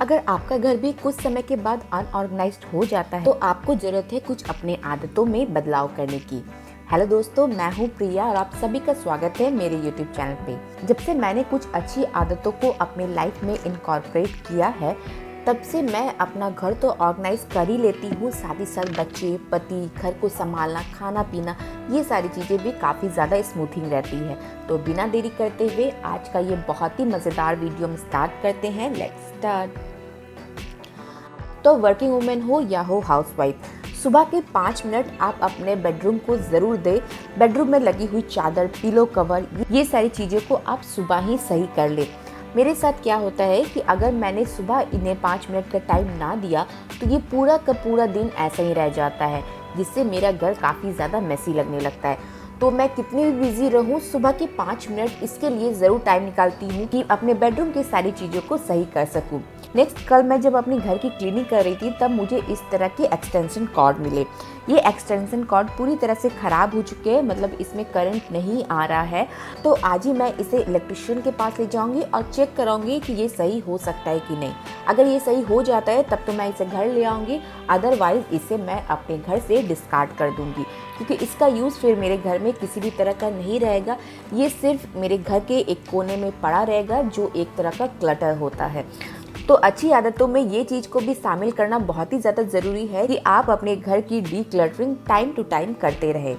अगर आपका घर भी कुछ समय के बाद अनऑर्गेनाइज्ड हो जाता है तो आपको जरूरत है कुछ अपने आदतों में बदलाव करने की। हेलो दोस्तों, मैं हूँ प्रिया और आप सभी का स्वागत है मेरे यूट्यूब चैनल पे। जब से मैंने कुछ अच्छी आदतों को अपने लाइफ में इनकॉर्पोरेट किया है तब से मैं अपना घर तो ऑर्गेनाइज कर ही लेती हूँ, साथ ही साथ बच्चे, पति, घर को संभालना, खाना पीना, ये सारी चीज़ें भी काफ़ी ज़्यादा स्मूथिंग रहती है। तो बिना देरी करते हुए आज का ये बहुत ही मज़ेदार वीडियो हम स्टार्ट करते हैं। Let's start. तो वर्किंग वुमेन हो या हो हाउसवाइफ, सुबह के 5 मिनट आप अपने बेडरूम को ज़रूर दें। बेडरूम में लगी हुई चादर, पिलो कवर, ये सारी चीज़ों को आप सुबह ही सही कर ले। मेरे साथ क्या होता है कि अगर मैंने सुबह इन्हें 5 मिनट का टाइम ना दिया तो ये पूरा का पूरा दिन ऐसा ही रह जाता है, जिससे मेरा घर काफ़ी ज़्यादा मेसी लगने लगता है। तो मैं कितनी भी बिजी रहूं, सुबह के 5 मिनट इसके लिए ज़रूर टाइम निकालती हूं कि अपने बेडरूम की सारी चीज़ों को सही कर सकूं। नेक्स्ट, कल मैं जब अपने घर की क्लीनिंग कर रही थी तब मुझे इस तरह के एक्सटेंशन कॉर्ड मिले। ये एक्सटेंशन कॉर्ड पूरी तरह से ख़राब हो चुके हैं, मतलब इसमें करंट नहीं आ रहा है। तो आज ही मैं इसे इलेक्ट्रिशियन के पास ले जाऊंगी और चेक कराऊंगी कि ये सही हो सकता है कि नहीं। अगर ये सही हो जाता है तब तो मैं इसे घर ले आऊँगी, अदरवाइज़ इसे मैं अपने घर से डिस्कार्ड कर दूँगी, क्योंकि इसका यूज़ फिर मेरे घर में किसी भी तरह का नहीं रहेगा। ये सिर्फ मेरे घर के एक कोने में पड़ा रहेगा, जो एक तरह का क्लटर होता है। तो अच्छी आदतों में ये चीज़ को भी शामिल करना बहुत ही ज़्यादा ज़रूरी है कि आप अपने घर की डीक्लटरिंग टाइम टू टाइम करते रहे।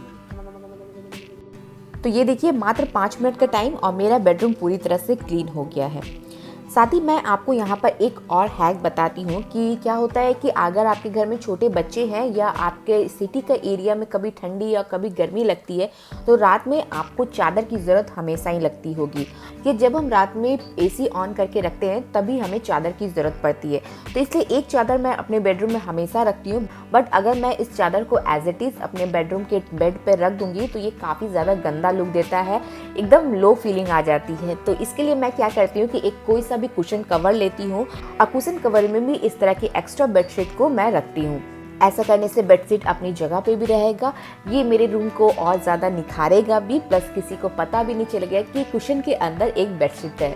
तो ये देखिए, मात्र 5 मिनट का टाइम और मेरा बेडरूम पूरी तरह से क्लीन हो गया है। साथ ही मैं आपको यहाँ पर एक और हैक बताती हूँ कि क्या होता है कि अगर आपके घर में छोटे बच्चे हैं या आपके सिटी का एरिया में कभी ठंडी या कभी गर्मी लगती है तो रात में आपको चादर की ज़रूरत हमेशा ही लगती होगी कि जब हम रात में एसी ऑन करके रखते हैं तभी हमें चादर की ज़रूरत पड़ती है। तो इसलिए एक चादर मैं अपने बेडरूम में हमेशा रखती हूँ, बट अगर मैं इस चादर को एज इट इज़ अपने बेडरूम के बेड पर रख दूँगी तो ये काफ़ी ज़्यादा गंदा लुक देता है, एकदम लो फीलिंग आ जाती है। तो इसके लिए मैं क्या करती हूँ कि एक कोई सा भी कुशन कवर लेती हूँ और कुशन कवर में भी इस तरह की एक्स्ट्रा बेडशीट को मैं रखती हूँ। ऐसा करने से बेडशीट अपनी जगह पे भी रहेगा, ये मेरे रूम को और ज़्यादा निखारेगा भी, प्लस किसी को पता भी नहीं चलेगा कि कुशन के अंदर एक बेडशीट है।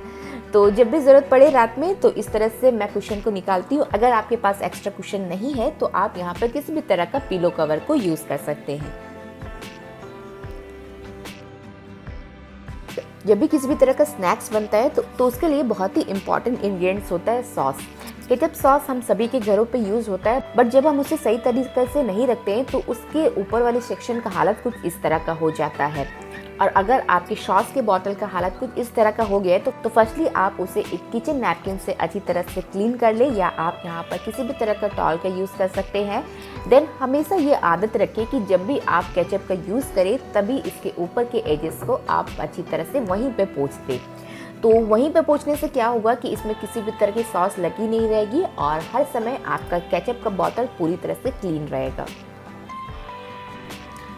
तो जब भी ज़रूरत पड़े रात में तो इस तरह से मैं कुशन को निकालती हूँ। अगर आपके पास एक्स्ट्रा कुशन नहीं है तो आप यहाँ पर किसी भी तरह का पिलो कवर को यूज़ कर सकते हैं। जब भी किसी भी तरह का स्नैक्स बनता है तो उसके लिए बहुत ही इंपॉर्टेंट इंग्रेडिएंट्स होता है सॉस। केचप सॉस हम सभी के घरों पे यूज़ होता है, बट जब हम उसे सही तरीके से नहीं रखते हैं तो उसके ऊपर वाले सेक्शन का हालत कुछ इस तरह का हो जाता है। और अगर आपकी सॉस के बॉटल का हालत कुछ इस तरह का हो गया है तो फर्स्टली आप उसे एक किचन नैपकिन से अच्छी तरह से क्लीन कर ले, या आप यहाँ पर किसी भी तरह का टॉवल का यूज़ कर सकते हैं। देन हमेशा ये आदत रखें कि जब भी आप केचप का यूज़ करें तभी इसके ऊपर के एजेस को आप अच्छी तरह से वहीं पे पोंछ दें। तो वहीं पे पोंछने से क्या होगा कि इसमें किसी भी तरह की सॉस लगी नहीं रहेगी और हर समय आपका केचप का बॉटल पूरी तरह से क्लीन रहेगा।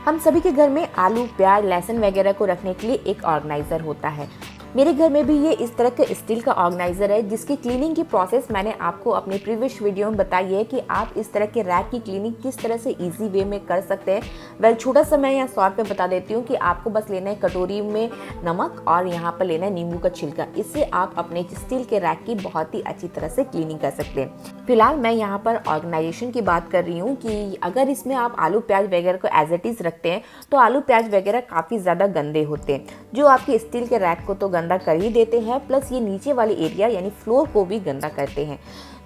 हम सभी के घर में आलू, प्याज, लहसुन वगैरह को रखने के लिए एक ऑर्गेनाइज़र होता है। मेरे घर में भी ये इस तरह का स्टील का ऑर्गेनाइज़र है, जिसकी क्लीनिंग की प्रोसेस मैंने आपको अपने प्रीवियस वीडियो में बताई है कि आप इस तरह के रैक की क्लीनिंग किस तरह से इजी वे में कर सकते हैं। वेल, छोटा सा मैं यहाँ शॉर्ट में बता देती हूँ कि आपको बस लेना है कटोरी में नमक और यहाँ पर लेना है नींबू का छिलका। इससे आप अपने स्टील के रैक की बहुत ही अच्छी तरह से क्लीनिंग कर सकते हैं। फिलहाल मैं यहाँ पर ऑर्गेनाइजेशन की बात कर रही हूँ कि अगर इसमें आप आलू प्याज वगैरह को एज इट इज़ रखते हैं तो आलू प्याज वगैरह काफ़ी ज़्यादा गंदे होते हैं, जो आपके स्टील के रैक को तो गंदा कर ही देते हैं, प्लस ये नीचे वाले एरिया यानी फ्लोर को भी गंदा करते हैं।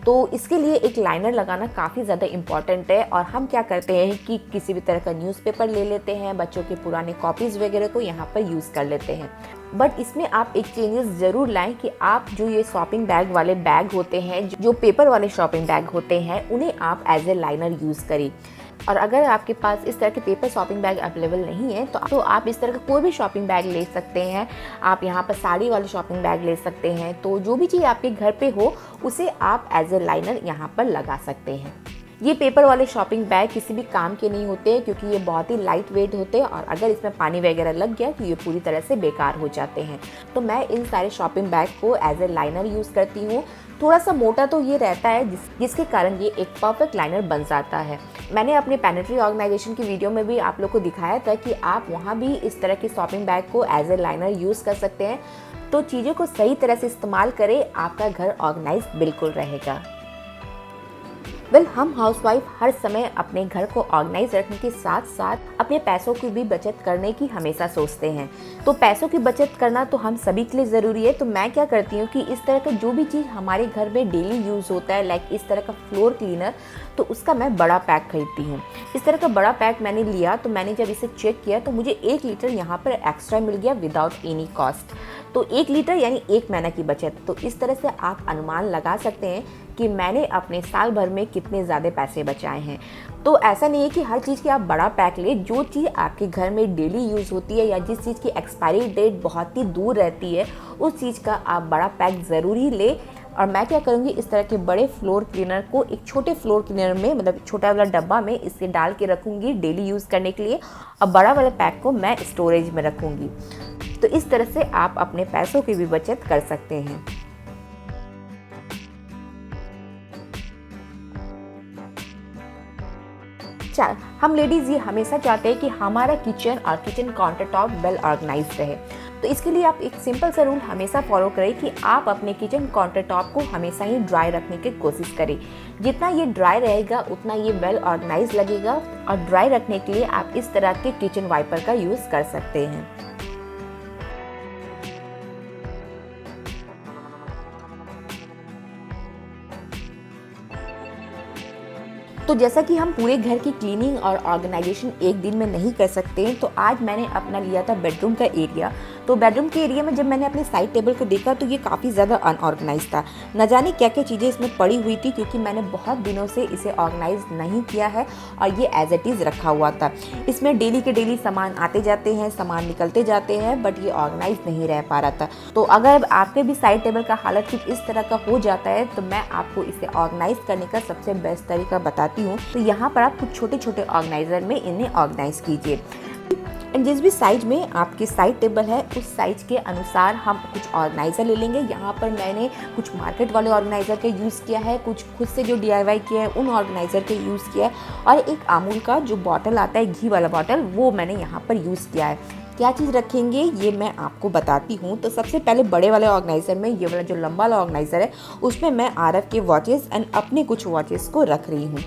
तो इसके लिए एक लाइनर लगाना काफ़ी ज़्यादा इम्पॉर्टेंट है। और हम क्या करते हैं कि किसी भी तरह का न्यूज़पेपर ले लेते हैं, बच्चों के पुराने कॉपीज़ वगैरह को यहाँ पर यूज़ कर लेते हैं। बट इसमें आप एक चेंजेस ज़रूर लाएं कि आप जो ये शॉपिंग बैग वाले बैग होते हैं, जो पेपर वाले शॉपिंग बैग होते हैं, उन्हें आप एज ए लाइनर यूज़ करें। और अगर आपके पास इस तरह के पेपर शॉपिंग बैग अवेलेबल नहीं है तो आप इस तरह का कोई भी शॉपिंग बैग ले सकते हैं। आप यहाँ पर साड़ी वाले शॉपिंग बैग ले सकते हैं। तो जो भी चीज़ आपके घर पे हो उसे आप एज ए लाइनर यहाँ पर लगा सकते हैं। ये पेपर वाले शॉपिंग बैग किसी भी काम के नहीं होते हैं, क्योंकि ये बहुत ही लाइट वेट होते हैं और अगर इसमें पानी वगैरह लग गया तो ये पूरी तरह से बेकार हो जाते हैं। तो मैं इन सारे शॉपिंग बैग को एज ए लाइनर यूज़ करती हूँ। थोड़ा सा मोटा तो ये रहता है जिसके कारण ये एक परफेक्ट लाइनर बन जाता है। मैंने अपने पैनेट्री ऑर्गेनाइजेशन की वीडियो में भी आप लोग को दिखाया था कि आप वहाँ भी इस तरह के शॉपिंग बैग को एज ए लाइनर यूज़ कर सकते हैं। तो चीज़ों को सही तरह से इस्तेमाल करें, आपका घर ऑर्गेनाइज बिल्कुल रहेगा। हम हाउसवाइफ हर समय अपने घर को ऑर्गेनाइज रखने के साथ साथ अपने पैसों की भी बचत करने की हमेशा सोचते हैं। तो पैसों की बचत करना तो हम सभी के लिए ज़रूरी है। तो मैं क्या करती हूँ कि इस तरह का जो भी चीज़ हमारे घर में डेली यूज़ होता है, लाइक इस तरह का फ्लोर क्लीनर, तो उसका मैं बड़ा पैक खरीदती हूँ। इस तरह का बड़ा पैक मैंने लिया, तो मैंने जब इसे चेक किया तो मुझे 1 लीटर यहाँ पर एक्स्ट्रा मिल गया विदाउट एनी कॉस्ट। तो 1 लीटर यानी 1 महीना की बचत। तो इस तरह से आप अनुमान लगा सकते हैं कि मैंने अपने साल भर में कितने ज़्यादा पैसे बचाए हैं। तो ऐसा नहीं है कि हर चीज़ की आप बड़ा पैक लें, जो चीज़ आपके घर में डेली यूज़ होती है या जिस चीज़ की एक्सपायरी डेट बहुत ही दूर रहती है, उस चीज़ का आप बड़ा पैक ज़रूरी लें। और मैं क्या करूँगी, इस तरह के बड़े फ्लोर क्लीनर को एक छोटे फ्लोर क्लीनर में, मतलब छोटा वाला डब्बा में इसे डाल के रखूँगी डेली यूज़ करने के लिए, और बड़ा वाला पैक को मैं स्टोरेज में रखूँगी। तो इस तरह से आप अपने पैसों की भी बचत कर सकते हैं। हम लेडीज़ ये हमेशा चाहते हैं कि हमारा किचन और kitchen countertop well organise रहे। तो इसके लिए आप एक सिंपल सा रूल हमेशा फॉलो करें कि आप अपने किचन काउंटर टॉप को हमेशा ही ड्राई रखने की कोशिश करें। जितना ये ड्राई रहेगा उतना ये वेल ऑर्गेनाइज लगेगा। और ड्राई रखने के लिए आप इस तरह के किचन वाइपर का यूज़ कर सकते हैं। तो जैसा कि हम पूरे घर की क्लीनिंग और ऑर्गेनाइजेशन एक दिन में नहीं कर सकते, तो आज मैंने अपना लिया था बेडरूम का एरिया। तो बेडरूम के एरिया में जब मैंने अपने साइड टेबल को देखा तो ये काफ़ी ज़्यादा अनऑर्गेनाइज था। न जाने क्या क्या चीज़ें इसमें पड़ी हुई थी, क्योंकि मैंने बहुत दिनों से इसे ऑर्गेनाइज नहीं किया है और ये एज इट इज़ रखा हुआ था। इसमें डेली के डेली सामान आते जाते हैं, सामान निकलते जाते हैं, बट ये ऑर्गेनाइज नहीं रह पा रहा था। तो अगर आपके भी साइड टेबल का हालत कुछ इस तरह का हो जाता है, तो मैं आपको इसे ऑर्गेनाइज करने का सबसे बेस्ट तरीका बताती हूँ। तो यहाँ पर आप कुछ छोटे छोटे ऑर्गेनाइजर में इन्हें ऑर्गेनाइज कीजिए। एंड जिस भी साइज में आपके साइड टेबल है, उस साइज के अनुसार हम कुछ ऑर्गेनाइज़र ले लेंगे। यहाँ पर मैंने कुछ मार्केट वाले ऑर्गेनाइज़र का यूज़ किया है, कुछ खुद से जो DIY किया है उन ऑर्गेनाइज़र का यूज़ किया है, और एक अमूल का जो बॉटल आता है, घी वाला बॉटल, वो मैंने यहाँ पर यूज़ किया है। क्या चीज़ रखेंगे ये मैं आपको बताती हूँ। तो सबसे पहले बड़े वाले ऑर्गेनाइज़र में, ये वाला जो लंबा वाला ऑर्गेनाइज़र है, उसमें मैं RF के वॉचेस एंड अपने कुछ वॉचेस को रख रही हूँ।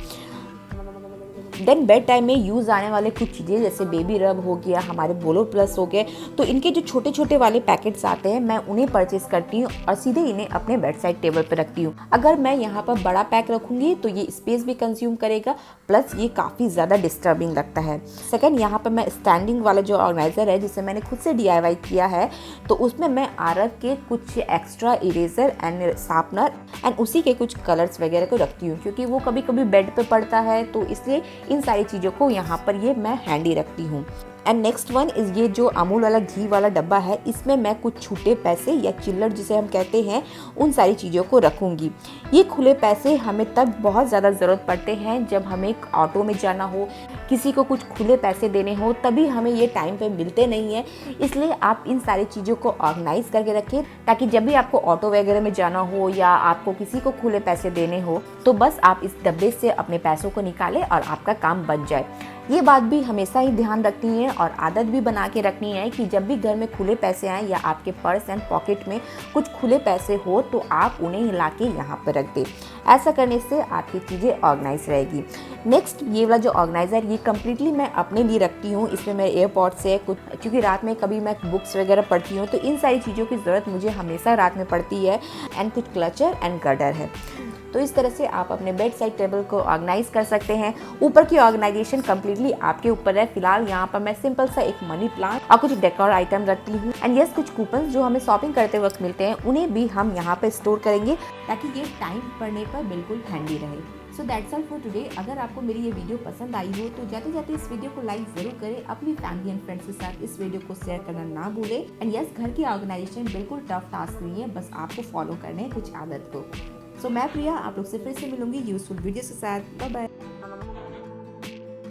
देन बेड टाइम में यूज़ आने वाले कुछ चीज़ें जैसे बेबी रब हो गया, हमारे बोलो प्लस हो गए, तो इनके जो छोटे छोटे वाले पैकेट्स आते हैं मैं उन्हें परचेस करती हूँ और सीधे इन्हें अपने बेड साइड टेबल पर रखती हूँ। अगर मैं यहाँ पर बड़ा पैक रखूँगी तो ये स्पेस भी कंज्यूम करेगा, प्लस ये काफ़ी ज़्यादा डिस्टर्बिंग लगता है। सेकंड, यहाँ पर मैं स्टैंडिंग वाला जो ऑर्गेनाइज़र है, जिसे मैंने खुद से DIY किया है, तो उसमें मैं RF के कुछ extra eraser and sharpener and उसी के कुछ कलर्स वगैरह को रखती हूँ, क्योंकि वो कभी कभी बेड पे पड़ता है, तो इसलिए इन सारी चीज़ों को यहाँ पर ये मैं हैंडी रखती हूँ। एंड नेक्स्ट वन इज़ ये जो अमूल वाला घी वाला डब्बा है, इसमें मैं कुछ छूटे पैसे या चिल्लर जिसे हम कहते हैं, उन सारी चीज़ों को रखूँगी। ये खुले पैसे हमें तब बहुत ज़्यादा ज़रूरत पड़ते हैं जब हमें ऑटो में जाना हो, किसी को कुछ खुले पैसे देने हो, तभी हमें ये टाइम पे मिलते नहीं है। इसलिए आप इन सारी चीज़ों को ऑर्गेनाइज करके रखें, ताकि जब भी आपको ऑटो वगैरह में जाना हो या आपको किसी को खुले पैसे देने हो, तो बस आप इस डब्बे से अपने पैसों को निकालें और आपका काम बन जाए। ये बात भी हमेशा ही ध्यान रखनी है और आदत भी बना के रखनी है कि जब भी घर में खुले पैसे आएँ या आपके पर्स एंड पॉकेट में कुछ खुले पैसे हो, तो आप उन्हें हिला के यहाँ पर रख दें। ऐसा करने से आपकी चीज़ें ऑर्गेनाइज रहेगी। नेक्स्ट, ये वाला जो ऑर्गेनाइज़र, ये कम्प्लीटली मैं अपने लिए रखती हूँ। इसमें मेरे एयरपॉड्स है कुछ, क्योंकि रात में कभी मैं बुक्स वगैरह पढ़ती हूँ, तो इन सारी चीज़ों की ज़रूरत मुझे हमेशा रात में पड़ती है। एंड कुछ क्लचर एंड गर्डर है। तो इस तरह से आप अपने बेड साइड टेबल को ऑर्गेनाइज कर सकते हैं। ऊपर की ऑर्गेनाइजेशन कम्प्लीटली आपके ऊपर है। फिलहाल यहाँ पर मैं सिंपल सा एक मनी प्लांट और कुछ डेकोर आइटम रखती हूँ। एंड यस, कुछ कूपन जो हमें शॉपिंग करते वक्त मिलते हैं, उन्हें भी हम यहाँ पे स्टोर करेंगे, ताकि ये टाइम पड़ने पर बिल्कुल हैंडी रहे। So that's all for today. अगर आपको मेरी ये वीडियो पसंद आई हो तो जाते जाते इस वीडियो को लाइक जरूर करें। अपनी फैमिली एंड फ्रेंड्स के साथ इस वीडियो को शेयर करना ना भूलें। एंड यस, घर की ऑर्गेनाइजेशन बिल्कुल टफ टास्क नहीं है, बस आपको फॉलो करना है कुछ आदत को। सो मैं प्रिया आप लोग से फिर से मिलूंगी यूजफुल वीडियो के साथ। Bye bye.